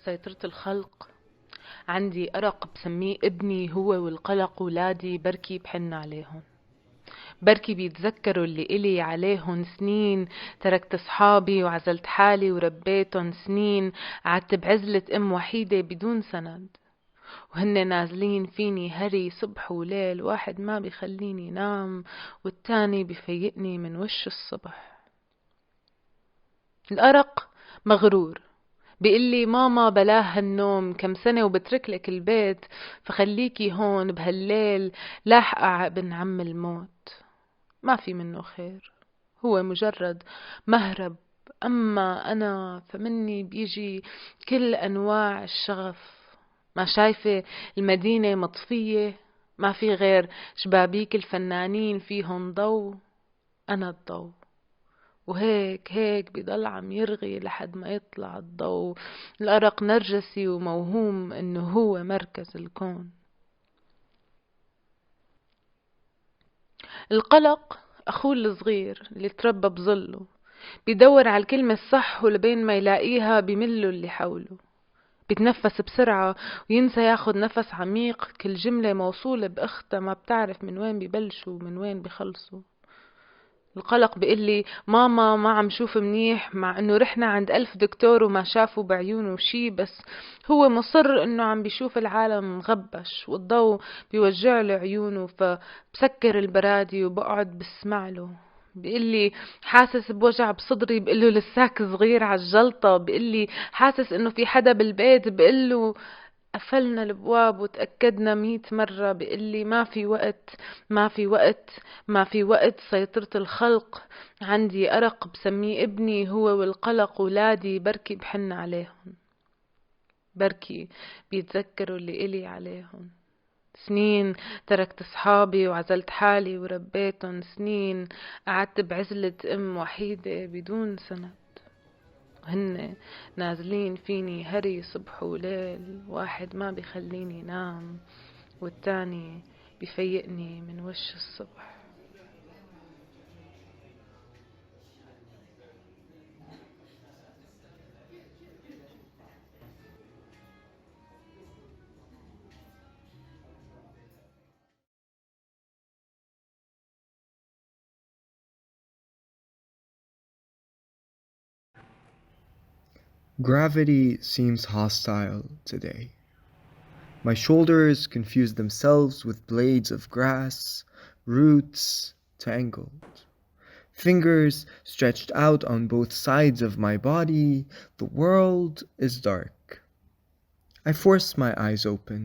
سيطرة الخلق. عندي أرق بسميه ابني، هو والقلق ولادي بركي بحن عليهم، بركي بيتذكروا اللي إلي عليهم سنين. تركت صحابي وعزلت حالي وربيتهم سنين، قعدت بعزلة أم وحيدة بدون سند، وهن نازلين فيني هري صبح وليل، واحد ما بيخليني نام والتاني بيفيقني من وش الصبح. الأرق مغرور، بيقلي ماما بلاه هالنوم، كم سنة وبترك لك البيت، فخليكي هون بهالليل لاحقة ابن عم الموت. ما في منه خير، هو مجرد مهرب. أما أنا فمني بيجي كل أنواع الشغف. ما شايفة المدينة مطفية، ما في غير شبابيك الفنانين فيهم ضو، أنا الضو. وهيك بيضل عم يرغي لحد ما يطلع الضو. الأرق نرجسي وموهوم إنه هو مركز الكون. القلق أخوه الصغير اللي تربى بظله، بيدور على الكلمة الصح ولبين ما يلاقيها بمله اللي حوله. بيتنفس بسرعة وينسى ياخد نفس عميق، كل جملة موصولة بأختها ما بتعرف من وين ببلشوا ومن وين بخلصوا. القلق بيقلي ماما ما عم شوف منيح، مع انه رحنا عند 1000 دكتور وما شافوا بعيونه شي، بس هو مصر انه عم بيشوف العالم مغبش والضوء بيوجع له عيونه، فبسكر البرادي وبقعد بسمع له. بيقلي حاسس بوجع بصدري، بقله لساك صغير عالجلطة. بيقلي حاسس انه في حدا بالبيت، بقله قفلنا الابواب وتأكدنا 100 مرة. بيقلي ما في وقت، ما في وقت، ما في وقت. سيطرة الخلق. عندي أرق بسميه ابني، هو والقلق ولادي بركي بحن عليهم، بركي بيتذكروا اللي إلي عليهم سنين. تركت صحابي وعزلت حالي وربيتهم سنين، قعدت بعزلة أم وحيدة بدون سند، هن نازلين فيني هري صبح وليل، واحد ما بيخليني نام والتاني بيفيقني من وش الصبح. Gravity seems hostile today. My shoulders confuse themselves with blades of grass, roots tangled. Fingers stretched out on both sides of my body, the world is dark. I force my eyes open,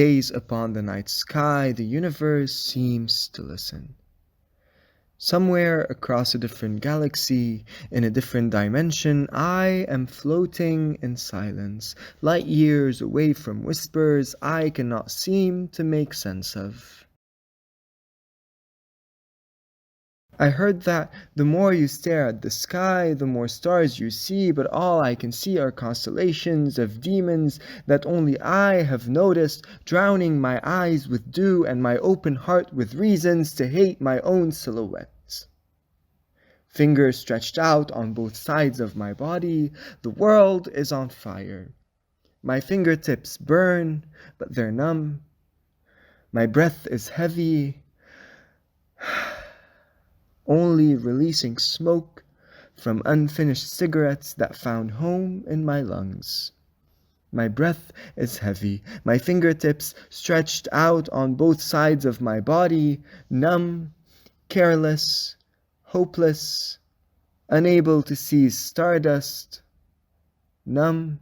gaze upon the night sky, the universe seems to listen. Somewhere across a different galaxy, in a different dimension, I am floating in silence, light years away from whispers I cannot seem to make sense of. I heard that the more you stare at the sky, the more stars you see, but all I can see are constellations of demons that only I have noticed, drowning my eyes with dew and my open heart with reasons to hate my own silhouette. Fingers stretched out on both sides of my body, the world is on fire. My fingertips burn, but they're numb. My breath is heavy, only releasing smoke from unfinished cigarettes that found home in my lungs. My breath is heavy, my fingertips stretched out on both sides of my body, numb, careless, hopeless, unable to seize stardust, numb.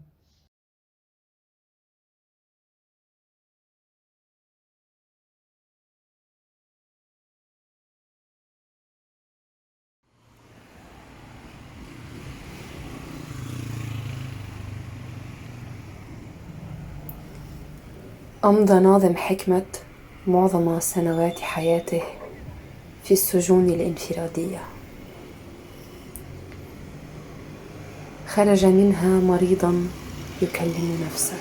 أمضى ناظم حكمة معظم سنوات حياته في السجون الانفرادية. خرج منها مريضا يكلم نفسه.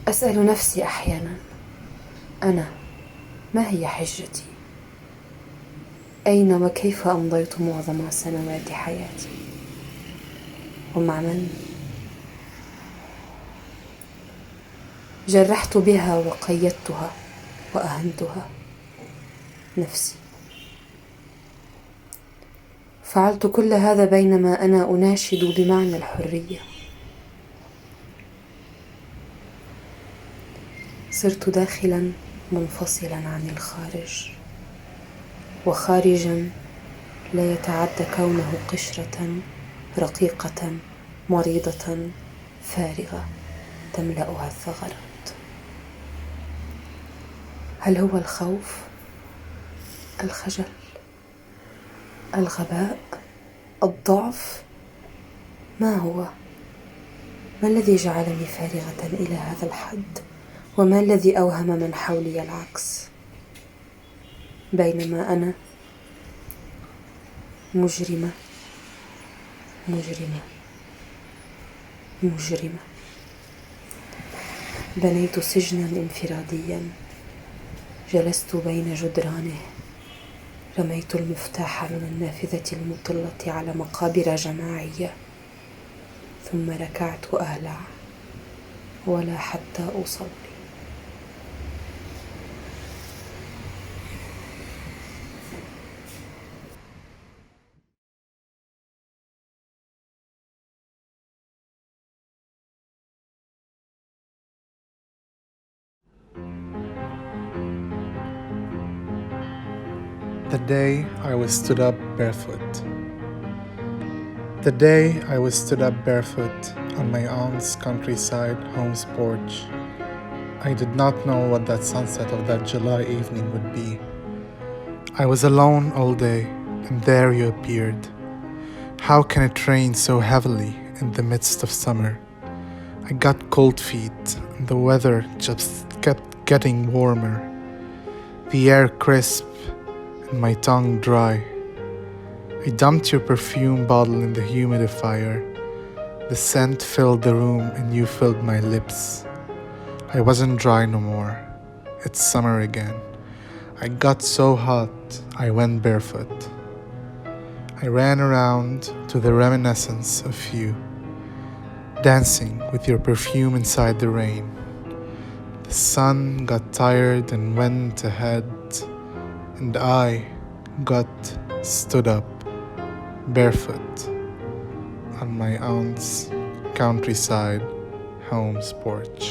أسأل نفسي أحيانا، أنا ما هي حجتي؟ أين وكيف أمضيت معظم سنوات حياتي؟ ومع من؟ جرحت بها وقيدتها وأهنتها نفسي. فعلت كل هذا بينما أنا أناشد بمعنى الحرية. صرت داخلا منفصلا عن الخارج، وخارجا لا يتعدى كونه قشرة رقيقة مريضة فارغة تملأها الثغرات. هل هو الخوف، الخجل، الغباء، الضعف؟ ما هو؟ ما الذي جعلني فارغة إلى هذا الحد؟ وما الذي أوهم من حولي العكس؟ بينما أنا مجرمة مجرمة مجرمة. بنيت سجنا انفراديا، جلست بين جدرانه، رميت المفتاح من النافذة المطلة على مقابر جماعية، ثم ركعت أهلع ولا حتى أصلي. The day I was stood up barefoot. The day I was stood up barefoot on my aunt's countryside home's porch. I did not know what that sunset of that July evening would be. I was alone all day, and there you appeared. How can it rain so heavily in the midst of summer? I got cold feet, and the weather just kept getting warmer. The air crisp, and my tongue dry. I dumped your perfume bottle in the humidifier. The scent filled the room and you filled my lips. I wasn't dry no more. It's summer again. I got so hot, I went barefoot. I ran around to the reminiscence of you, dancing with your perfume inside the rain. The sun got tired and went ahead, and I got stood up, barefoot, on my aunt's countryside home's porch.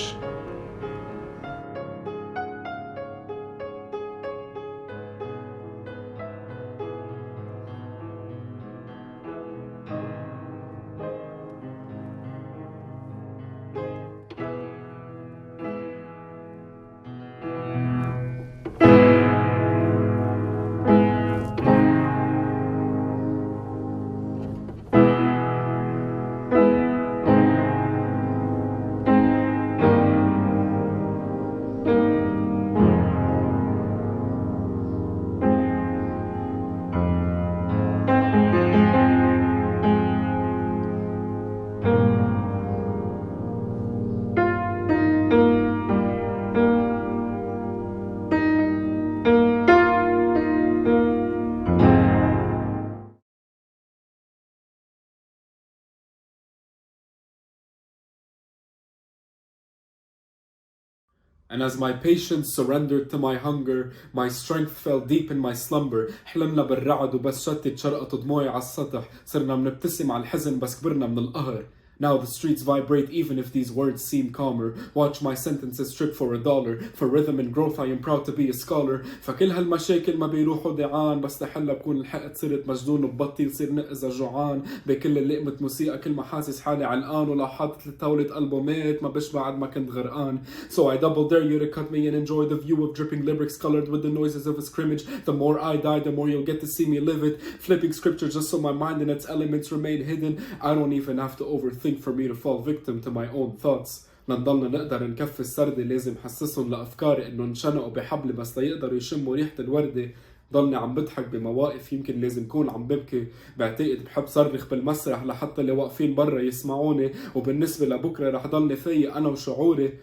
And as my patience surrendered to my hunger, my strength fell deep in my slumber. حلمنا بالرعد وبس شتت شرقت دموعي على السطح. صرنا منبتسم على الحزن بس كبرنا من القهر. Now the streets vibrate even if these words seem calmer. Watch my sentences strip for $1. For rhythm and growth I am proud to be a scholar. فكل هالمشاكل ما بيروحوا دعان. بس لحلا بكون لحقت صرت مجنون وببطي صير نقزة جوعان. بكل اللقمة موسيقى كل ما حاسس حالي علقان. ولو حاطط لطاولة ألبومات ما بشبع بعد ما كنت غرقان. So I double dare you to cut me and enjoy the view of dripping lyrics colored with the noises of a scrimmage. The more I die, the more you'll get to see me live it. Flipping scripture just so my mind and its elements remain hidden. I don't even have to overthink for me to fall victim to my own thoughts. لنضلنا نقدر نكفي السردة لازم حسسهم لأفكاري إنه انشنقوا بحبل بس ليقدروا يشموا ريحة الوردة. ضلني عم بضحك بمواقف يمكن لازم كون عم ببكي. بعتقد بحب صرخ بالمسرح لحتى اللي واقفين برا يسمعوني. وبالنسبة لبكرة رح ضلني فايق أنا وشعوري.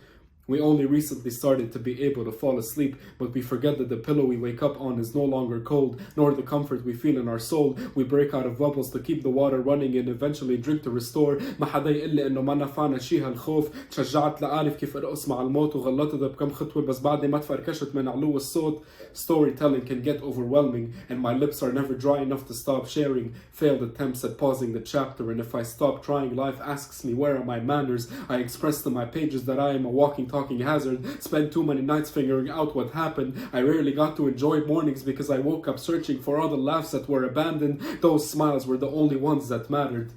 We only recently started to be able to fall asleep, but we forget that the pillow we wake up on is no longer cold, nor the comfort we feel in our soul. We break out of bubbles to keep the water running and eventually drink to restore. ما حدا يقول لي انه ما نفعنا شي هالخوف. تشجعت لأعرف كيف ارقص مع الموت وغلطت بكم خطوة بس بعدني ما تفركشت من علو الصوت. Storytelling can get overwhelming, and my lips are never dry enough to stop sharing. Failed attempts at pausing the chapter, and if I stop trying, life asks me where are my manners. I express to my pages that I am a walking talking hazard. Spent too many nights figuring out what happened. I rarely got to enjoy mornings because I woke up searching for all the laughs that were abandoned. Those smiles were the only ones that mattered.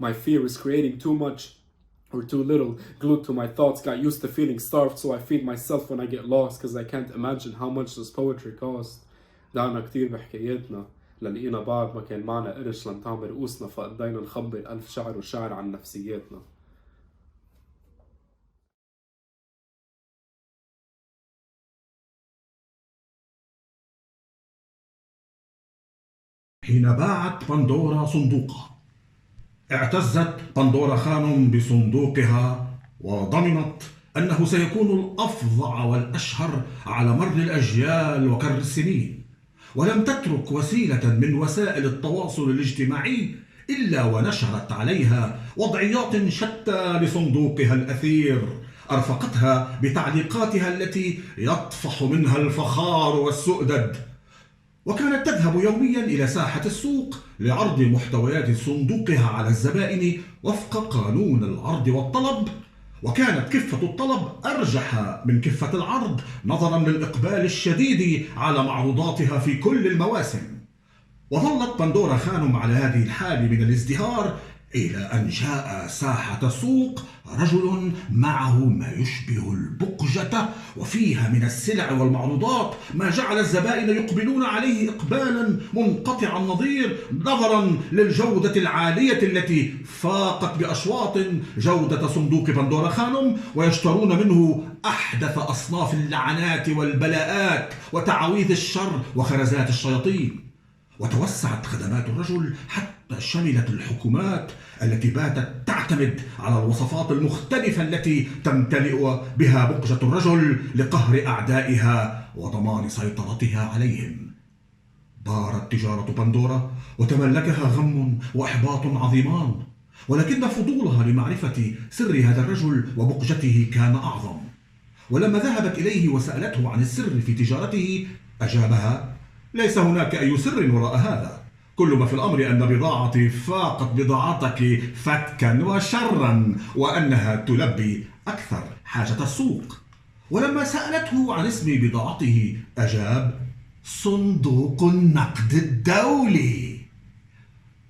My fear is creating too much or too little. Glued to my thoughts, got used to feeling starved, so I feed myself when I get lost because I can't imagine how much this poetry cost. دعنا كتير بحكاياتنا للقينا بعض ما كان معنا قرش لنطعم رؤوسنا فقضينا نخبي ألف شعر وشعر عن نفسياتنا. حين باعت بندورا صندوقها، اعتزت بندورا خانم بصندوقها وضمنت أنه سيكون الأفظع والأشهر على مر الأجيال وكر السنين، ولم تترك وسيلة من وسائل التواصل الاجتماعي إلا ونشرت عليها وضعيات شتى لصندوقها الأثير أرفقتها بتعليقاتها التي يطفح منها الفخار والسؤدد. وكانت تذهب يوميا إلى ساحة السوق لعرض محتويات صندوقها على الزبائن وفق قانون العرض والطلب، وكانت كفة الطلب أرجح من كفة العرض نظرا للإقبال الشديد على معروضاتها في كل المواسم. وظلت بندورا خانم على هذه الحال من الازدهار إلى أن جاء ساحة السوق رجل معه ما يشبه البقجة وفيها من السلع والمعروضات ما جعل الزبائن يقبلون عليه إقبالا منقطع النظير نظرا للجودة العالية التي فاقت بأشواط جودة صندوق بندورا خانم، ويشترون منه أحدث أصناف اللعنات والبلاءات وتعاويذ الشر وخرزات الشياطين. وتوسعت خدمات الرجل حتى شملت الحكومات التي باتت تعتمد على الوصفات المختلفة التي تمتلئ بها بقجة الرجل لقهر أعدائها وضمان سيطرتها عليهم. بارت تجارة بندورا وتملكها غم وإحباط عظيمان، ولكن فضولها لمعرفة سر هذا الرجل وبقجته كان أعظم. ولما ذهبت إليه وسألته عن السر في تجارته أجابها: ليس هناك أي سر وراء هذا، كل ما في الأمر أن بضاعتي فاقت بضاعتك فتكا وشرا، وأنها تلبي أكثر حاجة السوق. ولما سألته عن اسم بضاعته أجاب: صندوق النقد الدولي.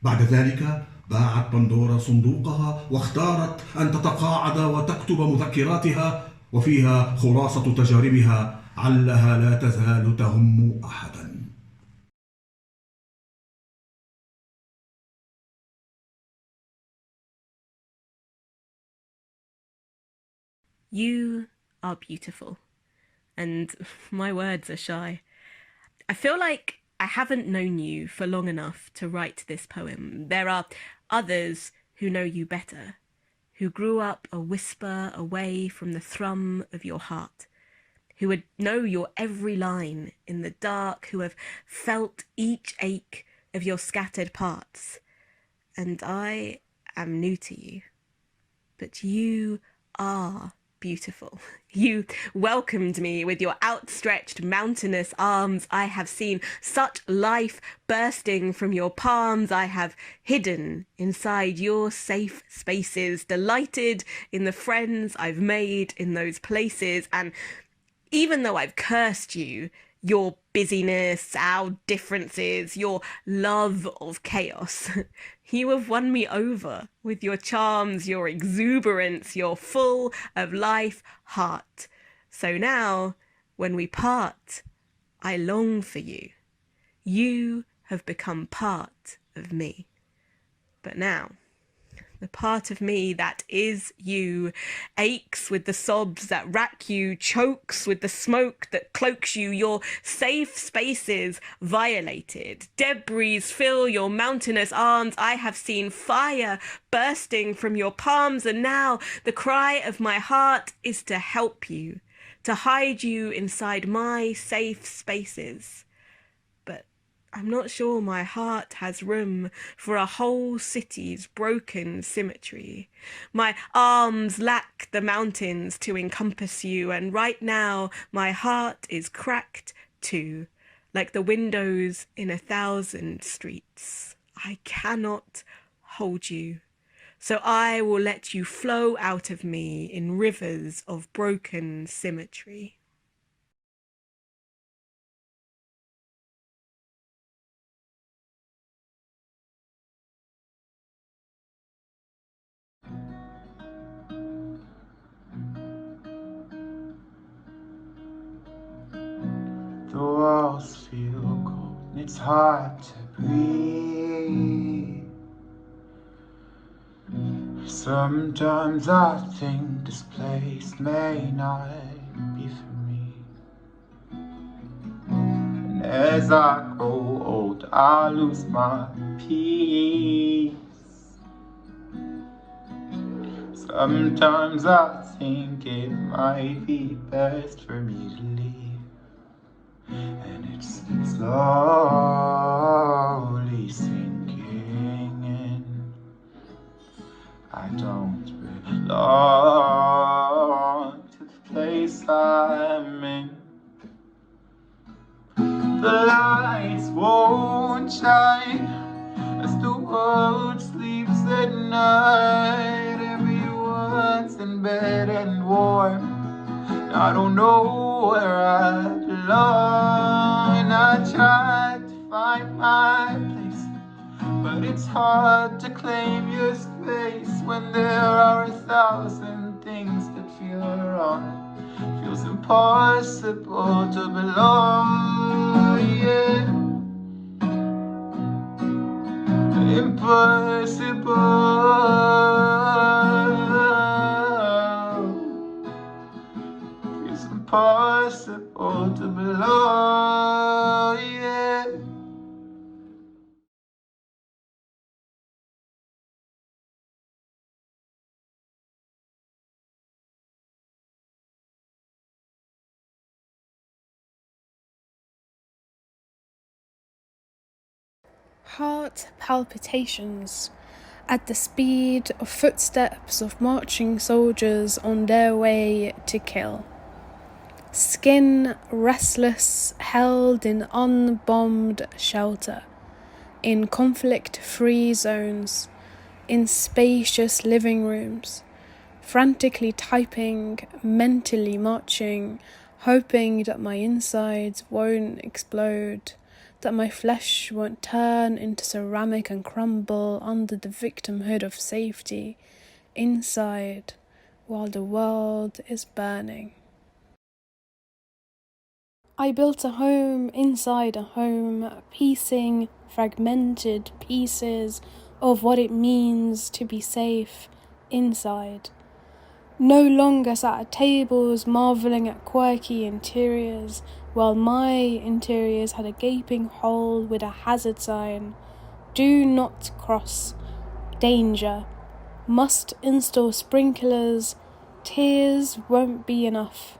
بعد ذلك باعت بندورا صندوقها واختارت أن تتقاعد وتكتب مذكراتها وفيها خلاصة تجاربها علها لا تزال تهم أحدا. You are beautiful, and my words are shy. I feel like I haven't known you for long enough to write this poem. There are others who know you better, who grew up a whisper away from the thrum of your heart, who would know your every line in the dark, who have felt each ache of your scattered parts. And I am new to you, but you are beautiful. You welcomed me with your outstretched mountainous arms. I have seen such life bursting from your palms. I have hidden inside your safe spaces, delighted in the friends I've made in those places. And even though I've cursed you, your busyness, our differences, your love of chaos, you have won me over with your charms, your exuberance, your full of life heart. So now, when we part, I long for you. You have become part of me. But now, The part of me that is you aches with the sobs that rack you, chokes with the smoke that cloaks you, your safe spaces violated. Debris fill your mountainous arms. I have seen fire bursting from your palms, and now the cry of my heart is to help you, to hide you inside my safe spaces. But I'm not sure my heart has room for a whole city's broken symmetry. My arms lack the mountains to encompass you, and right now my heart is cracked too, like the windows in 1,000 streets. I cannot hold you, so I will let you flow out of me in rivers of broken symmetry. The walls feel cold and it's hard to breathe. Sometimes I think this place may not be for me. And as I grow old, I lose my peace. Sometimes I think it might be best for me to leave. And it's slowly sinking in. I don't belong to the place I'm in. The lights won't shine as the world sleeps at night. Everyone's in bed and warm. I don't know where I belong, and I tried to find my place, but it's hard to claim your space when there are 1,000 things that feel wrong. Feels impossible to belong, yeah. Impossible. It's impossible to belong, yeah. Heart palpitations at the speed of footsteps of marching soldiers on their way to kill. Skin restless, held in unbombed shelter, in conflict-free zones, in spacious living rooms, frantically typing, mentally marching, hoping that my insides won't explode, that my flesh won't turn into ceramic and crumble under the victimhood of safety, inside, while the world is burning. I built a home inside a home, piecing fragmented pieces of what it means to be safe inside. No longer sat at tables marvelling at quirky interiors, while my interiors had a gaping hole with a hazard sign. Do not cross. Danger. Must install sprinklers. Tears won't be enough.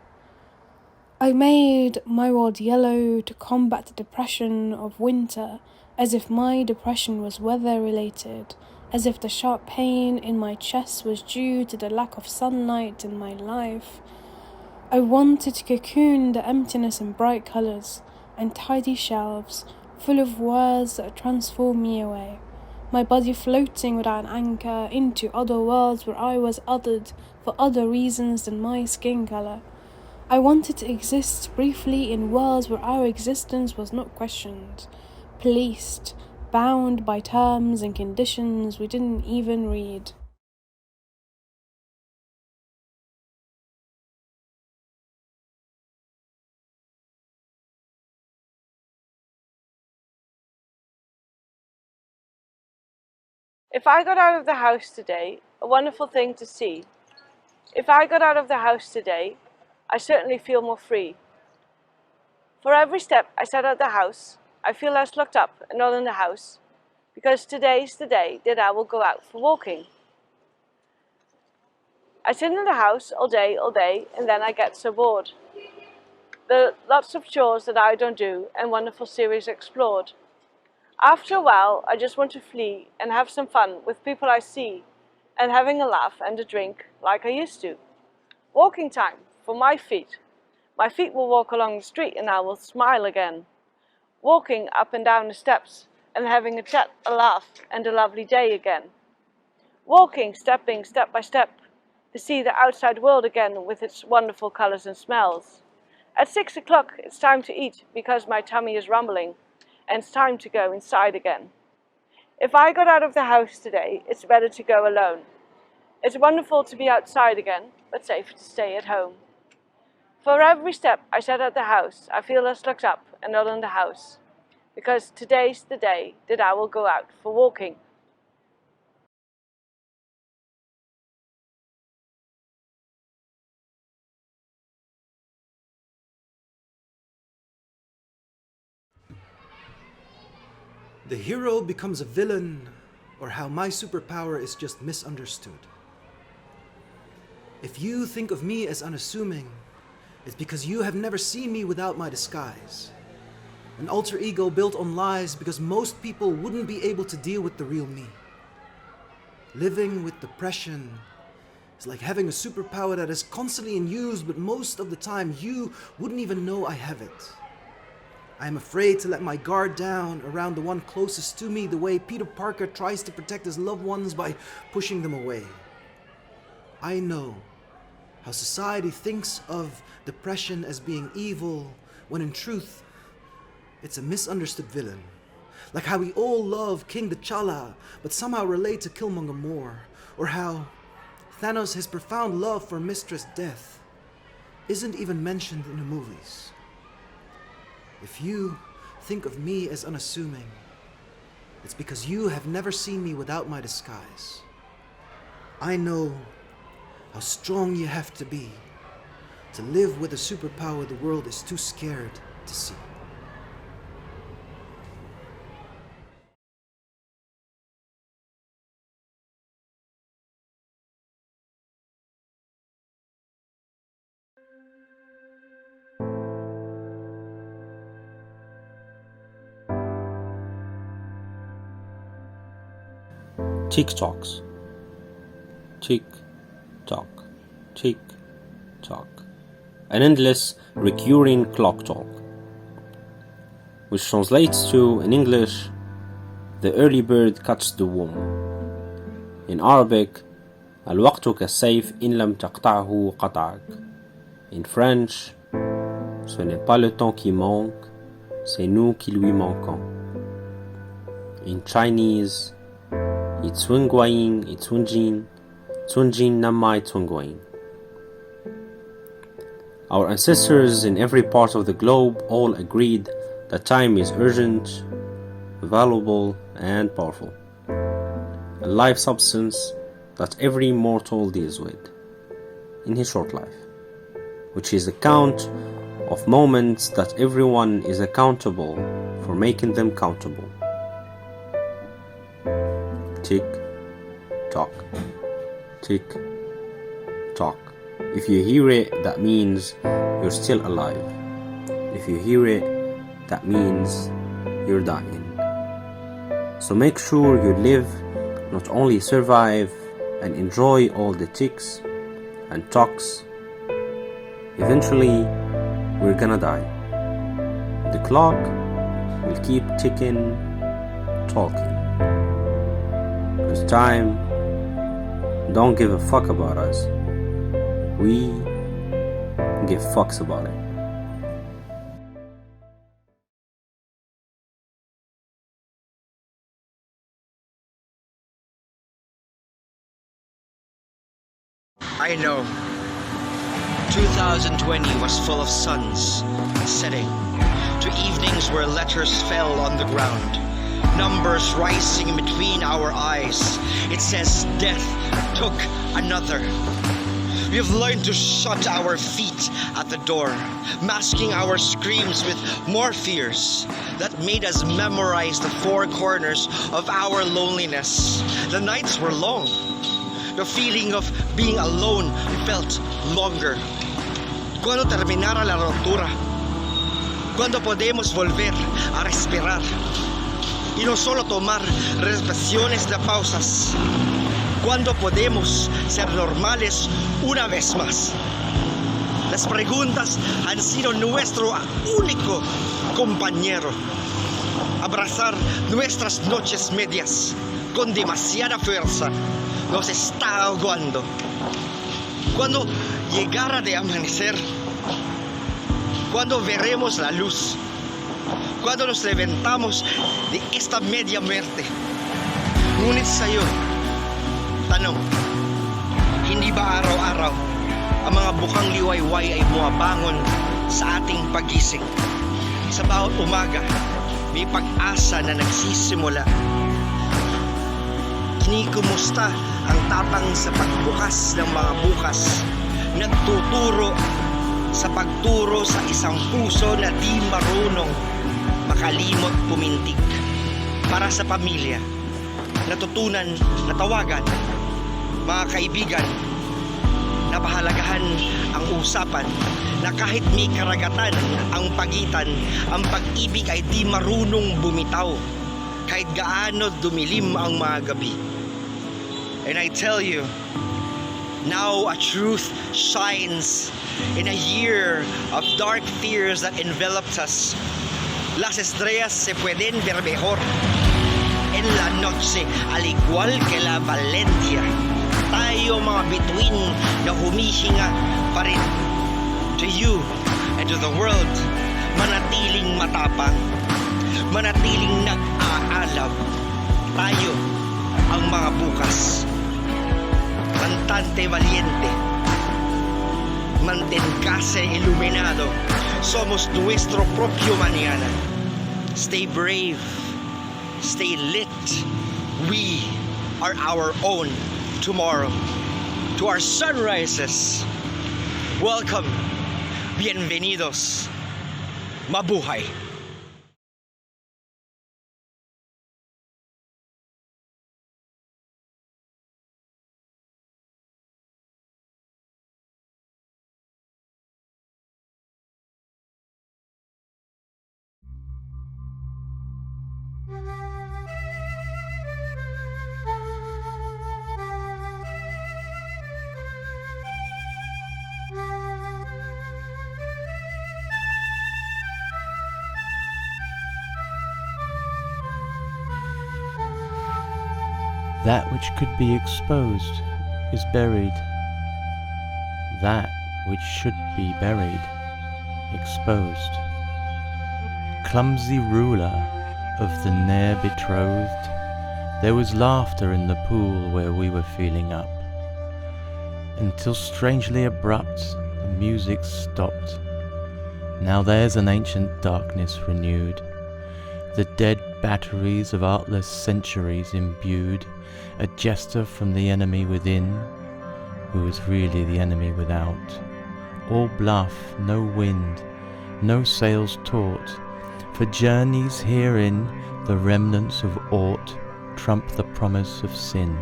I made my world yellow to combat the depression of winter, as if my depression was weather-related, as if the sharp pain in my chest was due to the lack of sunlight in my life. I wanted to cocoon the emptiness in bright colours and tidy shelves full of words that transform me away, my body floating without an anchor into other worlds where I was othered for other reasons than my skin colour. I wanted to exist briefly in worlds where our existence was not questioned, policed, bound by terms and conditions we didn't even read. If I got out of the house today, a wonderful thing to see. If I got out of the house today, I certainly feel more free. For every step I set out the house, I feel less locked up and not in the house, because today's the day that I will go out for walking. I sit in the house all day, and then I get so bored. There are lots of chores that I don't do and wonderful series explored. After a while, I just want to flee and have some fun with people I see, and having a laugh and a drink like I used to. Walking time for my feet. My feet will walk along the street and I will smile again. Walking up and down the steps and having a chat, a laugh, and a lovely day again. Walking, stepping, step by step, to see the outside world again with its wonderful colors and smells. At 6 o'clock, it's time to eat because my tummy is rumbling, and it's time to go inside again. If I got out of the house today, it's better to go alone. It's wonderful to be outside again, but safe to stay at home. For every step I set out the house, I feel less locked up and not in the house, because today's the day that I will go out for walking. The hero becomes a villain, or how my superpower is just misunderstood. If you think of me as unassuming, it's because you have never seen me without my disguise. An alter ego built on lies because most people wouldn't be able to deal with the real me. Living with depression is like having a superpower that is constantly in use, but most of the time you wouldn't even know I have it. I am afraid to let my guard down around the one closest to me the way Peter Parker tries to protect his loved ones by pushing them away. I know how society thinks of depression as being evil, when in truth, it's a misunderstood villain. Like how we all love King T'Challa, but somehow relate to Killmonger more. Or how Thanos' his profound love for Mistress Death isn't even mentioned in the movies. If you think of me as unassuming, it's because you have never seen me without my disguise. I know how strong you have to be to live with a superpower the world is too scared to see. Tick-tocks. Tick-tock. Tick-tock. An endless, recurring clock talk, which translates to, in English, the early bird cuts the worm. In Arabic, الوقت كالسيف إن لم تقطعه قطعك. In French, ce n'est pas le temps qui manque, c'est nous qui lui manquons. In Chinese, I Cunguaying, I Cunjin, Cunjin Namai Cunguaying. Our ancestors in every part of the globe all agreed that time is urgent, valuable, and powerful. A life substance that every mortal deals with in his short life, which is a count of moments that everyone is accountable for making them countable. Tick, tock, tick, tock. If you hear it, that means you're still alive. If you hear it, that means you're dying. So make sure you live, not only survive and enjoy all the ticks and tocks. Eventually, we're gonna die. The clock will keep ticking, talking. Because time don't give a fuck about us. We give fucks about it. I know. 2020 was full of suns setting, to evenings where letters fell on the ground, numbers rising in between our eyes. It says death took another. We have learned to shut our feet at the door, masking our screams with more fears that made us memorize the four corners of our loneliness. The nights were long. The feeling of being alone felt longer. Cuando terminara la ruptura, cuando podemos volver a respirar y no solo tomar respiraciones de pausas, cuando podemos ser normales una vez más. Las preguntas han sido nuestro único compañero. Abrazar nuestras noches medias con demasiada fuerza nos está ahogando. Cuando llegara de amanecer, cuando veremos la luz, cuando nos levantamos de esta media muerte. Ngunit sa'yo, tanong, hindi ba araw-araw ang mga bukang liwayway ay bumabangon sa ating pagising? Sa bawat umaga, may pag-asa na nagsisimula. Kinikumusta ang tapang sa pagbukas ng mga bukas, nagtuturo sa pagturo sa isang puso na di marunong makalimot pumintig. Para sa pamilya, natutunan na tawagan, mga kaibigan, na pahalagahan ang usapan, na kahit may karagatan ang pagitan, ang pag-ibig ay di marunong bumitaw, kahit gaano dumilim ang mga gabi. And I tell you, now a truth shines in a year of dark fears that enveloped us. Las estrellas se pueden ver mejor en la noche, al igual que la Valentia. Tayo mga bituin na humihinga pa rin. To you and to the world, manatiling matapang, manatiling nag-aalab. Tayo ang mga bukas. Cantante valiente, manténgase iluminado. Somos nuestro propio mañana. Stay brave, stay lit. We are our own tomorrow. To our sunrises, welcome, bienvenidos, mabuhay. That which could be exposed is buried. That which should be buried, exposed. Clumsy ruler of the ne'er betrothed, there was laughter in the pool where we were feeling up, until strangely abrupt the music stopped. Now there's an ancient darkness renewed, the dead batteries of artless centuries imbued, a jester from the enemy within, who is really the enemy without. All bluff, no wind, no sails taut, for journeys herein the remnants of aught trump the promise of sin.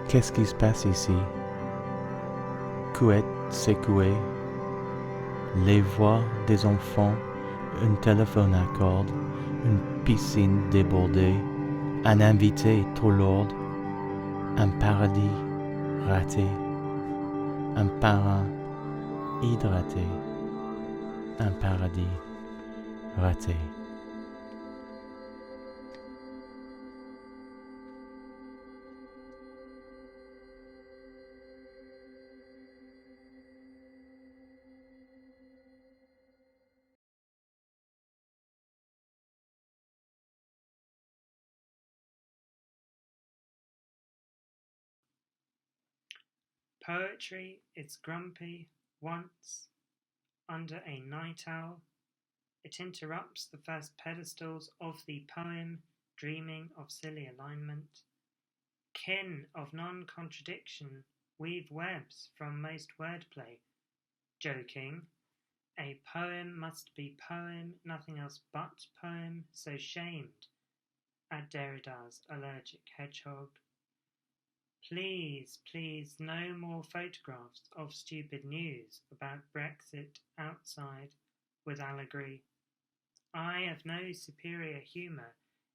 Qu'est-ce qui se passe ici? Couette secouée, les voix des enfants, un téléphone à cordes, une piscine débordée, un invité trop lourd, un paradis raté, un parrain hydraté, un paradis raté. Poetry is grumpy once, under a night owl, It interrupts the first pedestals of the poem, dreaming of silly alignment. Kin of non-contradiction, weave webs from most wordplay. Joking, a poem must be poem, nothing else but poem, so shamed at Derrida's allergic hedgehog. Please, please, no more photographs of stupid news about Brexit outside with allegory. I have no superior humour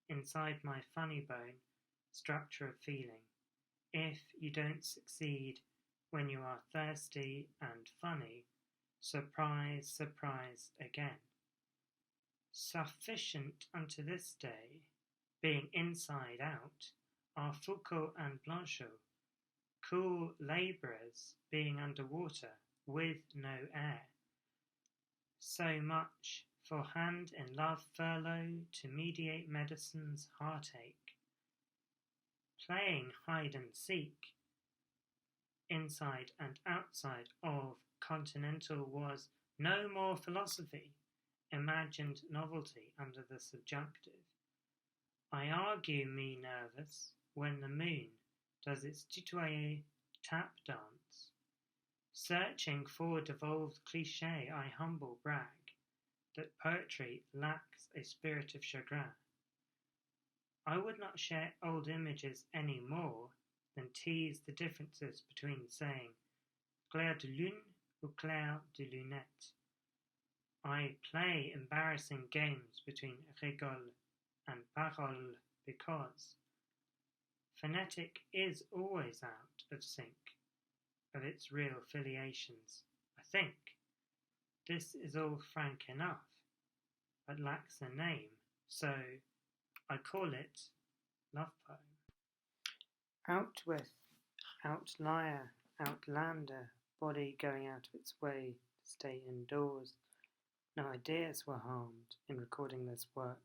inside my funny bone structure of feeling. If you don't succeed when you are thirsty and funny, surprise, surprise again. Sufficient unto this day, being inside out, are Foucault and Blanchot, cool labourers being underwater with no air. So much for hand in love furlough to mediate medicine's heartache. Playing hide and seek inside and outside of continental was no more philosophy, imagined novelty under the subjunctive. I argue me nervous when the moon does its tutoyer tap dance. Searching for devolved cliché, I humble brag that poetry lacks a spirit of chagrin. I would not share old images any more than tease the differences between saying clair de lune ou clair de lunette. I play embarrassing games between rigole and parole because phonetic is always out of sync of its real filiations. I think this is all frank enough, but lacks a name, so I call it love poem. Out with, outlier, outlander, body going out of its way to stay indoors. No ideas were harmed in recording this work.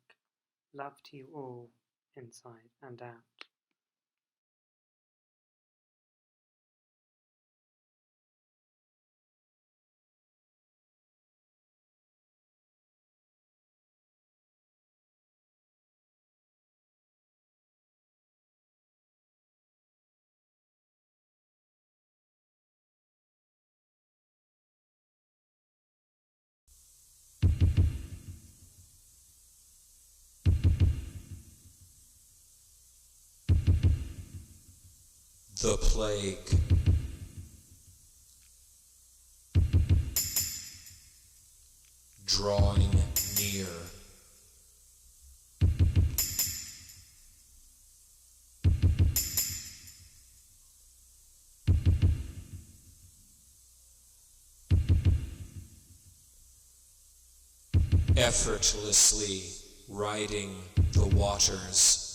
Love to you all, inside and out. The plague. Drawing near. Effortlessly riding the waters.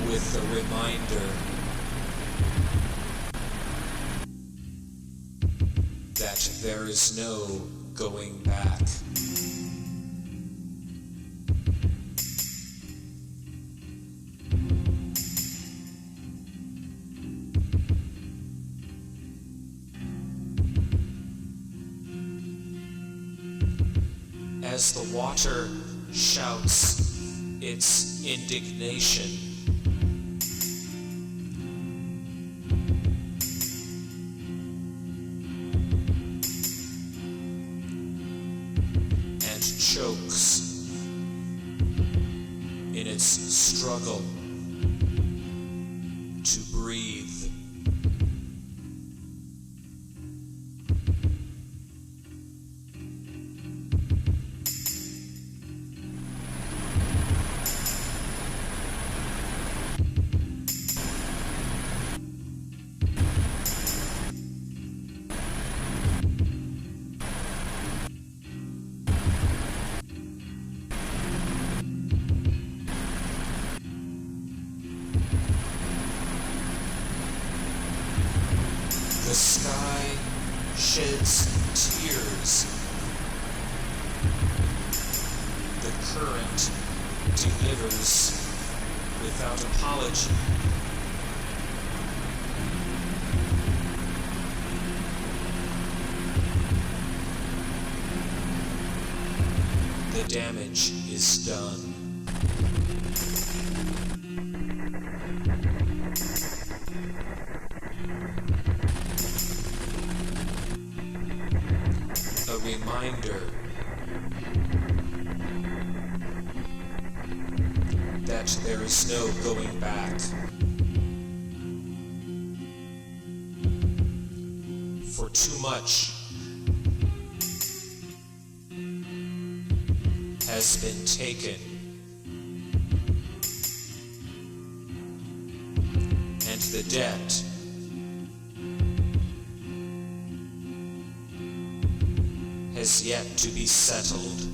With a reminder that there is no going back. As the water shouts its indignation, chokes in its struggle to breathe. sheds tears. The current delivers without apology. The damage is done. A reminder that there is no going back. For too much has been taken, and the debt has yet to be settled.